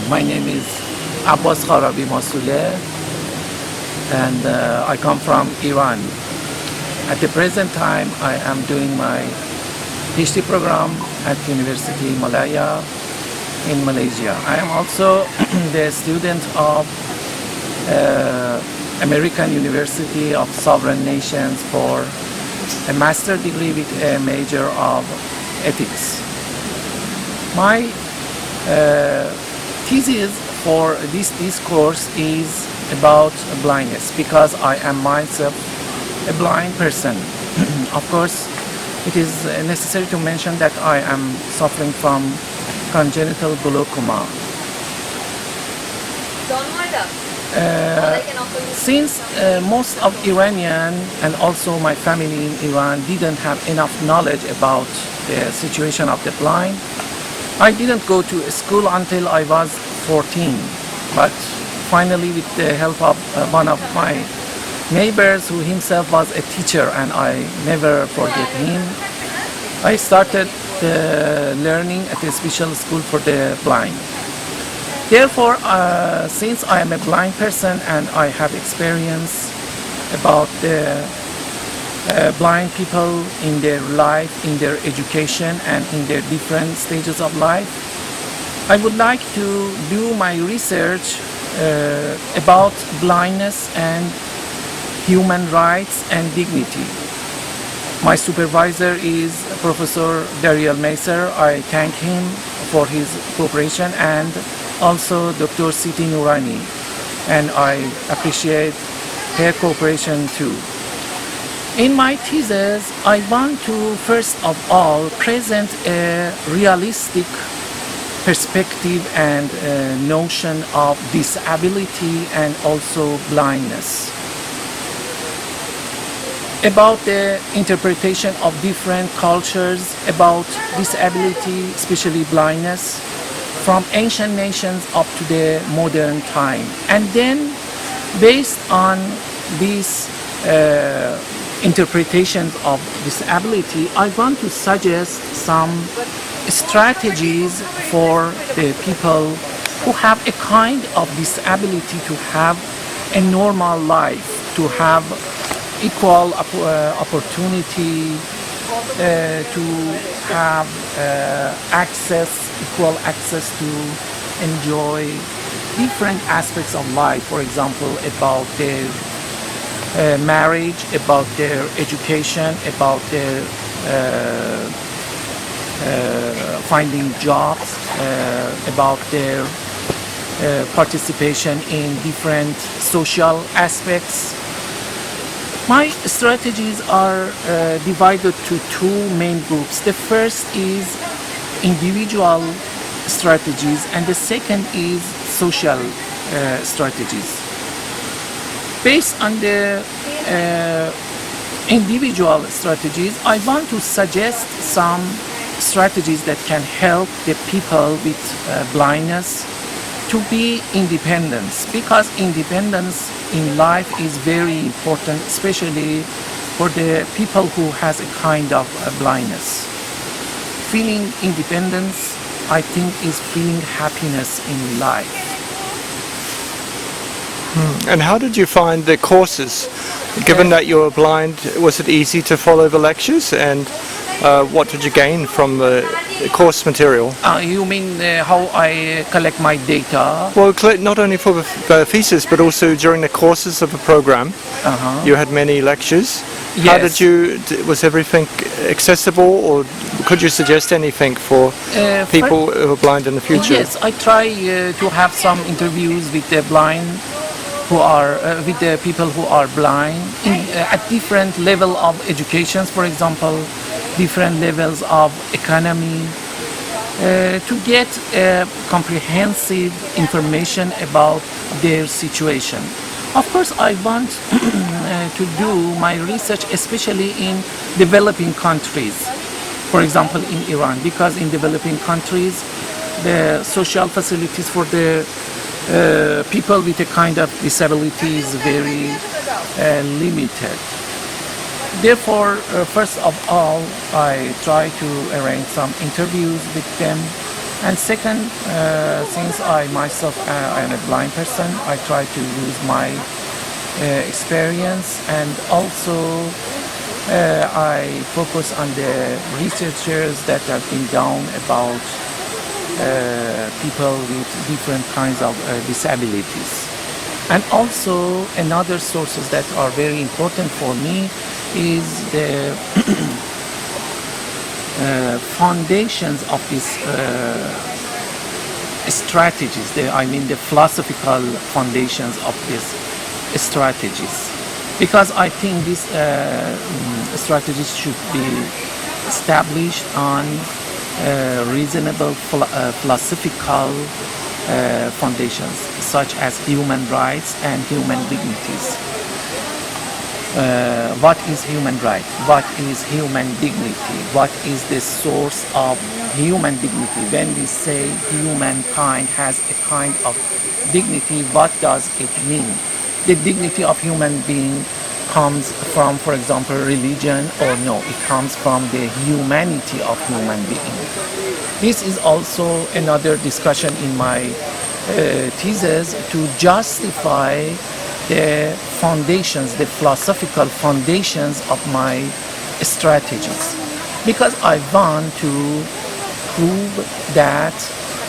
My name is Abbas Kharabi Masouleh, and I come from Iran. At the present time, I am doing my PhD program at University Malaya in Malaysia. I am also the student of American University of Sovereign Nations for a master degree with a major of ethics. My thesis for this course is about blindness because I am myself a blind person. Of course, it is necessary to mention that I am suffering from congenital glaucoma. Since most of Iranian and also my family in Iran didn't have enough knowledge about the situation of the blind, I didn't go to school until I was 14. But finally, with the help of one of my neighbors who himself was a teacher, and I never forget him, I started learning at a special school for the blind. Therefore, since I am a blind person and I have experience about the blind people in their life, in their education, and in their different stages of life, I would like to do my research about blindness and human rights and dignity. My supervisor is Professor Dariel Maser. I thank him for his cooperation, and also Dr. Siti Noorani, and I appreciate her cooperation too. In my thesis, I want to first of all present a realistic perspective and notion of disability and also blindness, about the interpretation of different cultures about disability, especially blindness, from ancient nations up to the modern time. And then, based on these interpretations of disability, I want to suggest some strategies for the people who have a kind of disability to have a normal life, to have equal opportunity, to have equal access to enjoy different aspects of life. For example, about their marriage, about their education, about their finding jobs, about their participation in different social aspects. My strategies are divided to two main groups. The first is individual strategies, and the second is social strategies. Based on the individual strategies, I want to suggest some strategies that can help the people with blindness to be independent, because independence in life is very important, especially for the people who has a kind of blindness. Feeling independence, I think, is feeling happiness in life. And how did you find the courses? Given that you were blind, was it easy to follow the lectures, and what did you gain from the course material? You mean how I collect my data? Well, not only for the thesis, but also during the courses of the program. You had many lectures. Yes. How did you? Was everything accessible, or could you suggest anything for people who are blind in the future? Yes, I try to have some interviews with the blind who are with the people who are blind at different level of educations. For example, different levels of economy, to get comprehensive information about their situation. Of course, I want to do my research especially in developing countries, for example in Iran, because in developing countries the social facilities for the people with a kind of disability is very limited. Therefore, first of all, I try to arrange some interviews with them, And second, since I myself I am a blind person, I try to use my experience, and also I focus on the researchers that have been done about people with different kinds of disabilities. And also another sources that are very important for me is the foundations of these strategies, the philosophical foundations of these strategies. Because I think these strategies should be established on reasonable philosophical foundations, such as human rights and human dignities. What is human right? What is human dignity? What is the source of human dignity? When we say humankind has a kind of dignity, what does it mean? The dignity of human being comes from, for example, religion, or no, it comes from the humanity of human being. This is also another discussion in my thesis to justify the foundations, the philosophical foundations of my strategies. Because I want to prove that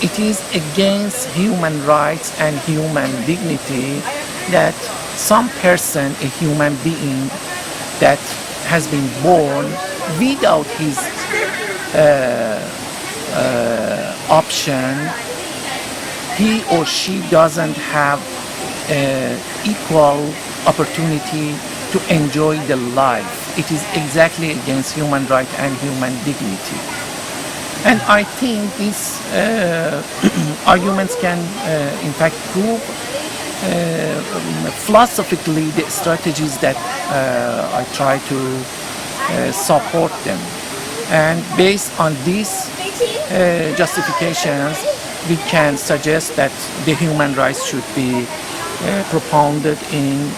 it is against human rights and human dignity that some person, a human being that has been born without his option, he or she doesn't have equal opportunity to enjoy the life. It is exactly against human right and human dignity. And I think these arguments can in fact prove philosophically the strategies that I try to support them. And based on these justifications, we can suggest that the human rights should be propounded in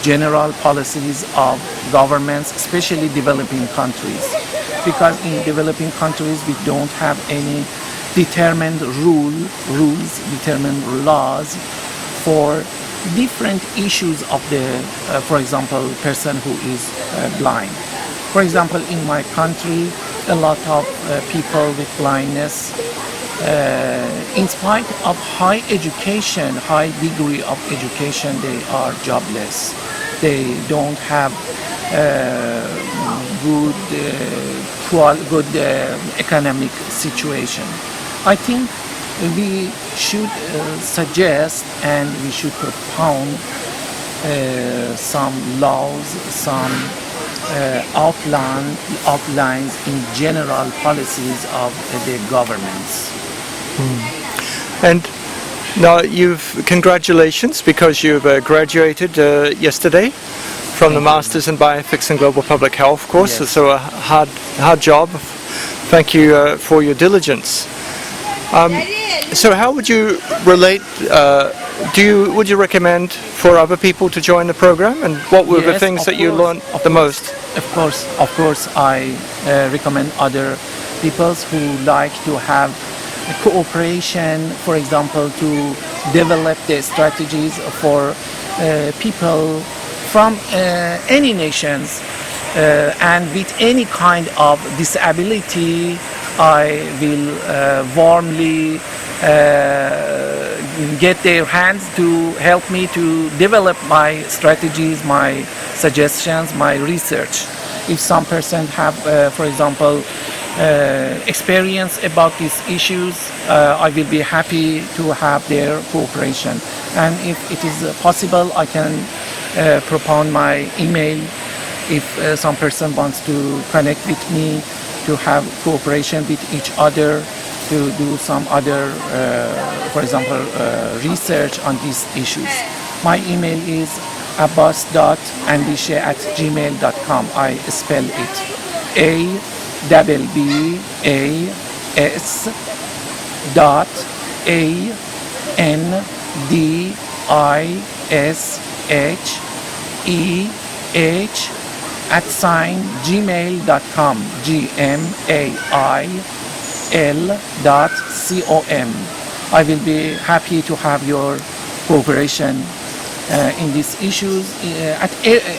general policies of governments, especially developing countries. Because in developing countries we don't have any determined determined laws for different issues of the, for example, person who is blind. For example, in my country, a lot of people with blindness, in spite of high education, high degree of education, they are jobless. They don't have good economic situation. I think we should suggest and we should propound some laws, some outlines in general policies of the governments. And now congratulations, because you've graduated yesterday from the Masters in Bioethics and Global Public Health course. Yes. So a hard job. Thank you for your diligence. So how would you relate, would you recommend for other people to join the program, and what were the Yes, things of that you course, learned the most? Of course, I recommend other people who like to have cooperation, for example, to develop the strategies for people from any nations and with any kind of disability. I will warmly get their hands to help me to develop my strategies, my suggestions, my research. If some person have, for example, experience about these issues, I will be happy to have their cooperation. And if it is possible, I can propound my email if some person wants to connect with me to have cooperation with each other, to do some other, for example, research on these issues. My email is abbas.andishe@gmail.com. I spell it abbas.andisheh@gmail.com. I will be happy to have your cooperation in these issues at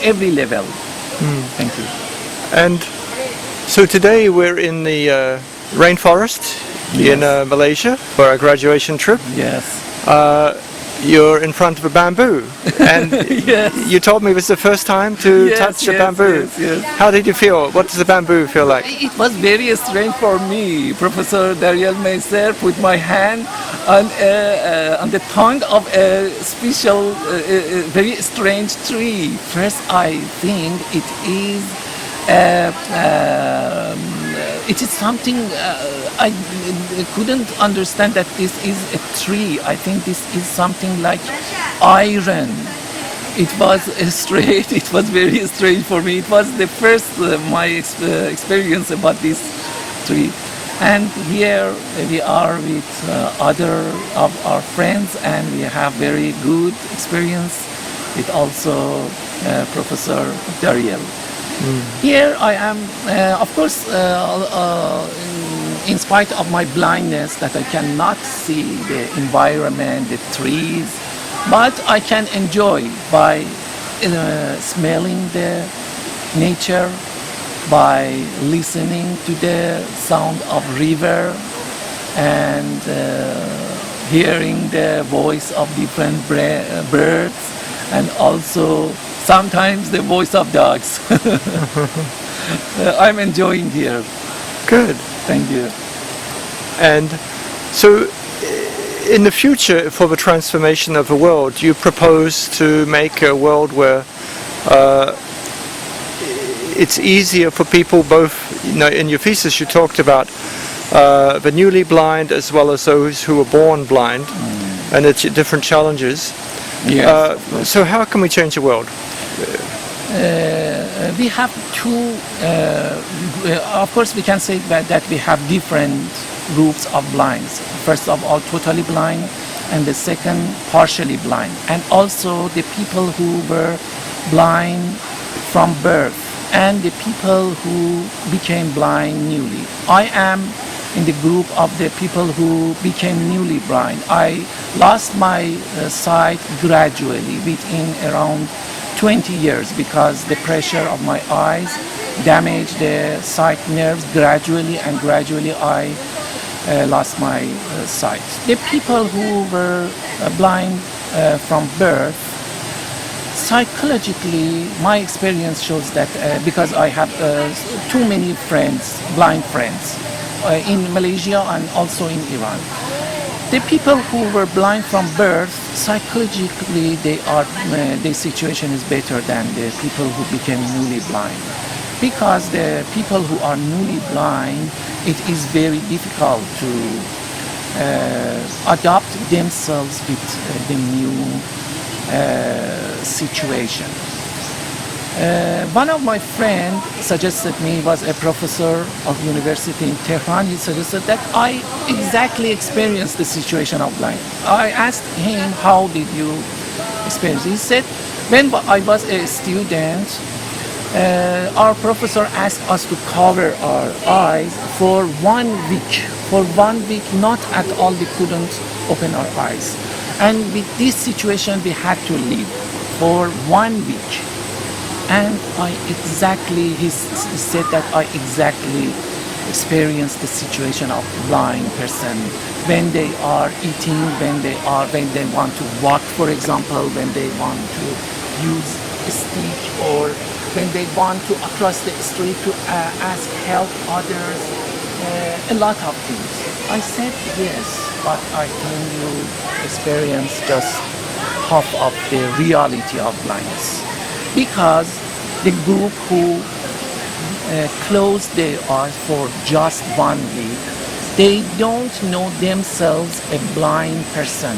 every level. Thank you. And so today we're in the rainforest in Malaysia for a graduation trip. Yes. You're in front of a bamboo, and Yes. you told me it was the first time to Yes, touch a yes, bamboo. yes. How did you feel? What does the bamboo feel like? It was very strange for me. Professor Dariel Meiser put my hand on the tongue of a special, very strange tree. First, I think it is something I couldn't understand that this is a tree. I think this is something like iron. It was straight. It was very strange for me. It was the first my experience about this tree. And here we are with other of our friends, and we have very good experience with also Professor Dariel. Here I am, of course, in spite of my blindness that I cannot see the environment, the trees, but I can enjoy by smelling the nature, by listening to the sound of river, and hearing the voice of different birds, and also sometimes the voice of dogs. I'm enjoying here. Good. Thank you. And so in the future, for the transformation of the world, do you propose to make a world where it's easier for people, both, in your thesis you talked about the newly blind as well as those who were born blind, and it's different challenges. Yes, so how can we change the world? We have two, of course we can say that we have different groups of blinds. First of all, totally blind, and the second, partially blind. And also the people who were blind from birth, and the people who became blind newly. I am in the group of the people who became newly blind. I lost my sight gradually within around 20 years because the pressure of my eyes damaged the sight nerves gradually, and gradually I lost my sight. The people who were blind from birth, psychologically, my experience shows that because I have too many friends, blind friends, in Malaysia and also in Iran. The people who were blind from birth, psychologically, their situation is better than the people who became newly blind. Because the people who are newly blind, it is very difficult to adapt themselves with the new situation. One of my friends suggested me, was a professor of university in Tehran. He suggested that I exactly experienced the situation of blindness. I asked him, how did you experience it? He said, when I was a student, our professor asked us to cover our eyes for 1 week. For 1 week, not at all, we couldn't open our eyes. And with this situation, we had to live for 1 week. And he said that I exactly experienced the situation of blind person when they are eating, when they want to walk, for example, when they want to use a stick, or when they want to cross the street to ask help others, a lot of things. I said yes, but I think you experience just half of the reality of blindness. Because the group who closed their eyes for just 1 week, they don't know themselves a blind person,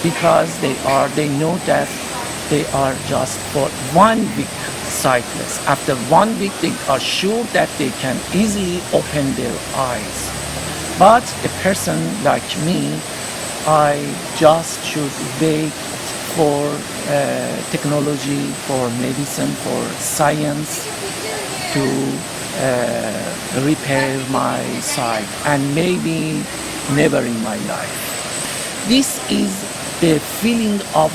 because they know that they are just for 1 week sightless. After 1 week, they are sure that they can easily open their eyes. But a person like me, I just should wait for technology, for medicine, for science to repair my sight, and maybe never in my life. This is the feeling of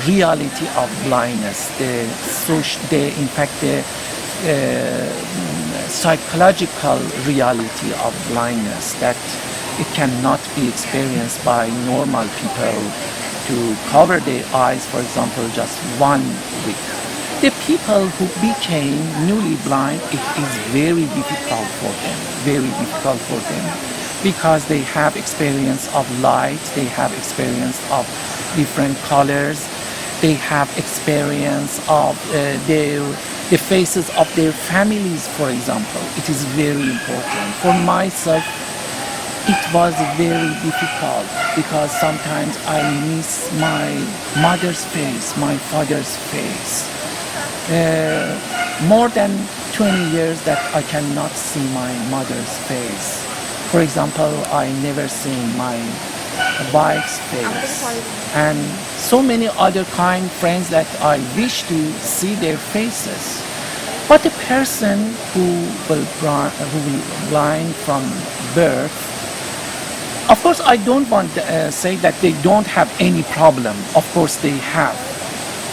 reality of blindness, in fact, the psychological reality of blindness, that it cannot be experienced by normal people to cover their eyes, for example, just 1 week. The people who became newly blind, it is very difficult for them, because they have experience of light, they have experience of different colors, they have experience of the faces of their families, for example. It is very important. For myself, it was very difficult because sometimes I miss my mother's face, my father's face. More than 20 years that I cannot see my mother's face. For example, I never seen my wife's face, and so many other kind friends that I wish to see their faces. But a person who will blind from birth, of course, I don't want to say that they don't have any problem. Of course, they have,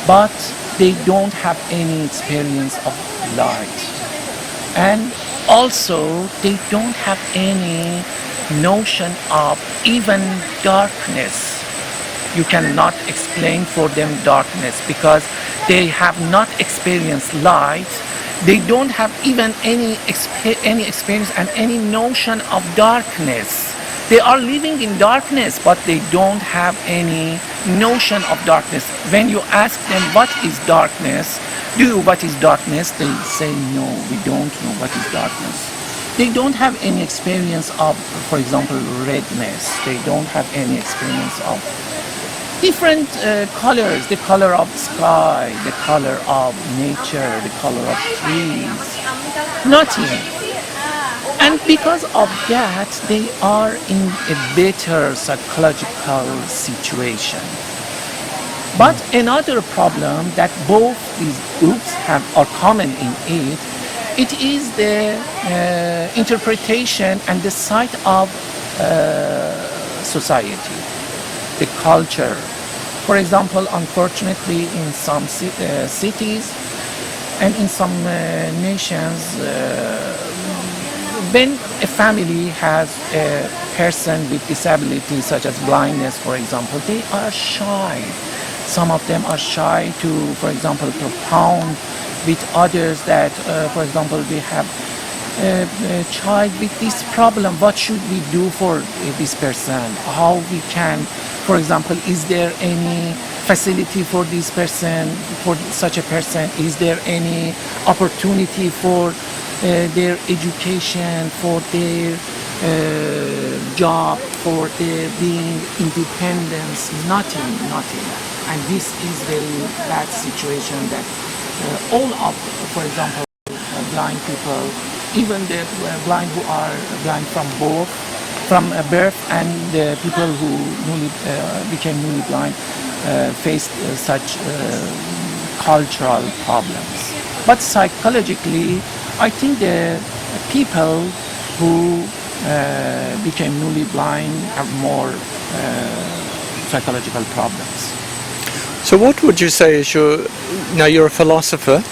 but they don't have any experience of light, and also they don't have any notion of even darkness. You cannot explain for them darkness because they have not experienced light. They don't have even any experience and any notion of darkness. They are living in darkness, but they don't have any notion of darkness. When you ask them what is darkness, what is darkness? They say no, we don't know what is darkness. They don't have any experience of, for example, redness. They don't have any experience of different colors, the color of sky, the color of nature, the color of trees, nothing. And because of that, they are in a better psychological situation. But another problem that both these groups are common in it is the interpretation and the sight of society, the culture. For example, unfortunately, in some cities and in some nations, when a family has a person with disability such as blindness, for example, they are shy. Some of them are shy to, for example, propound with others that, for example, we have a child with this problem. What should we do for this person? How we can, for example, is there any facility for this person, for such a person? Is there any opportunity for their education, for their job, for their being independence? Nothing. And this is very bad situation that all of, for example, blind people, even the blind who are blind from birth, and the people who became newly blind faced such cultural problems. But psychologically, I think the people who became newly blind have more psychological problems. So what would you say is you're a philosopher,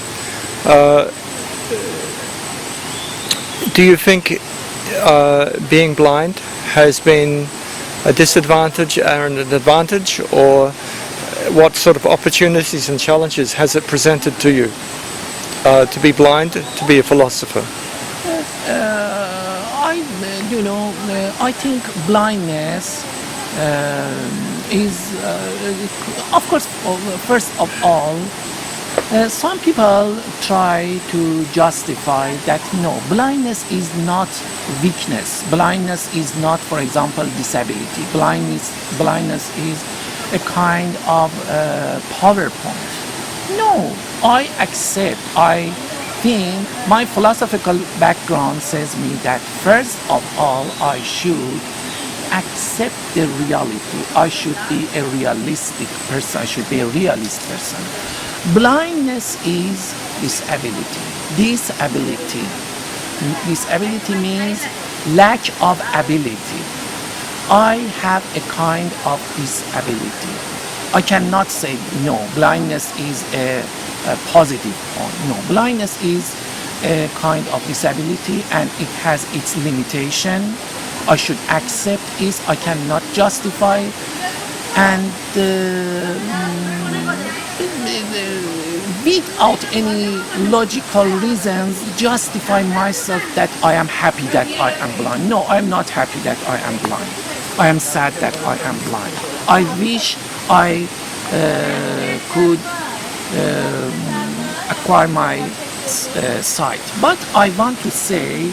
do you think being blind has been a disadvantage and an advantage, or what sort of opportunities and challenges has it presented to you to be blind, to be a philosopher? I think blindness is, of course, first of all, some people try to justify that no, blindness is not weakness. Blindness is not, for example, disability. Blindness is a kind of PowerPoint. No, I accept. I think my philosophical background says me that first of all, I should accept the reality. I should be a realistic person. I should be a realist person. Blindness is disability. Disability Disability means lack of ability. I have a kind of disability. I cannot say no, blindness is a positive point. No, blindness is a kind of disability and it has its limitation. I should accept it. I cannot justify and without any logical reasons justify myself that I am happy that I am blind. No, I am not happy that I am blind. I am sad that I am blind. I wish I could acquire my sight. But I want to say,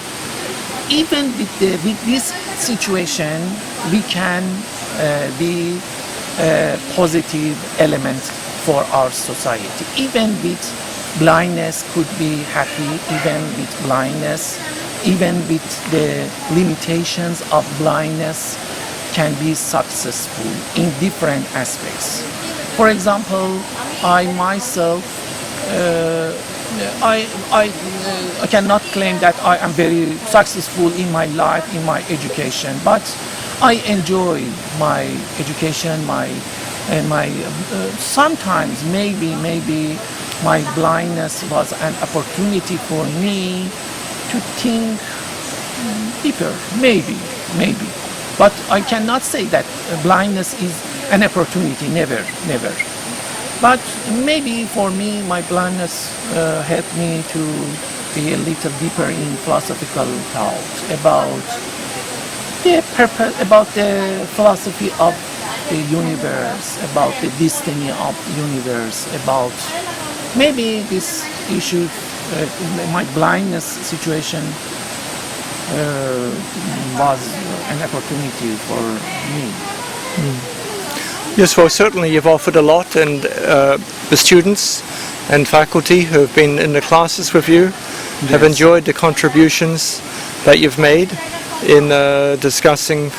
even with this situation, we can be a positive element for our society. Even with blindness could be happy, even with blindness, even with the limitations of blindness can be successful in different aspects. For example, I myself, I cannot claim that I am very successful in my life, in my education, but I enjoy my education, sometimes maybe my blindness was an opportunity for me to think deeper, maybe. But I cannot say that blindness is an opportunity, never. But maybe for me, my blindness helped me to be a little deeper in philosophical thought about the purpose, about the philosophy of the universe, about the destiny of the universe, about maybe this issue, my blindness situation was an opportunity for me. Yes, well, certainly you've offered a lot, and the students and faculty who have been in the classes with you have enjoyed the contributions that you've made in discussing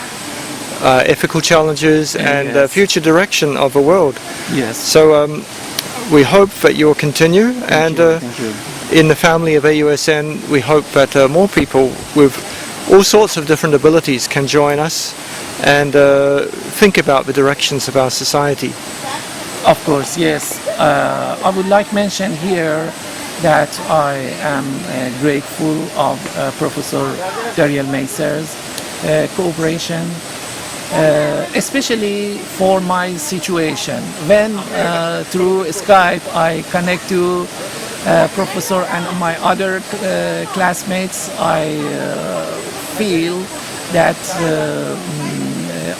ethical challenges and the future direction of the world. Yes. So we hope that you will continue, Thank you. In the family of AUSN, we hope that more people with all sorts of different abilities can join us and think about the directions of our society. Of course, yes. I would like to mention here that I am grateful of Professor Dariel Meiser's cooperation, especially for my situation. When through Skype I connect to Professor and my other classmates, I feel that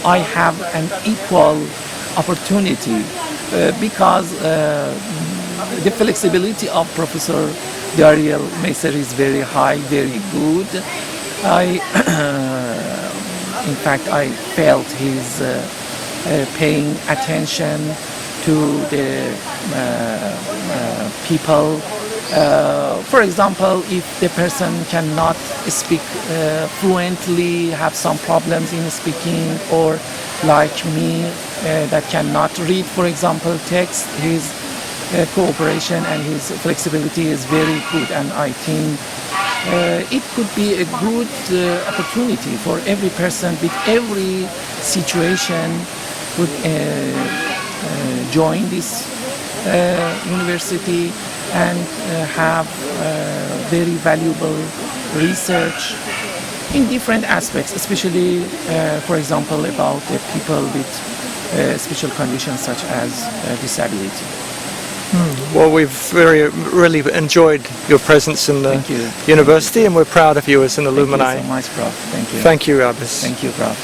I have an equal opportunity because the flexibility of Professor Dariel Meiser is very high, very good. In fact, I felt his paying attention to the people. For example, if the person cannot speak fluently, have some problems in speaking, or like me that cannot read, for example, text, his cooperation and his flexibility is very good, and I think it could be a good opportunity for every person with every situation would join this university and have very valuable research in different aspects, especially, for example, about the people with special conditions such as disability. Well, we've really enjoyed your presence in the university, and we're proud of you as an alumni. Thank you so much, Prof. Thank you. Thank you, Abbas. Thank you, Prof.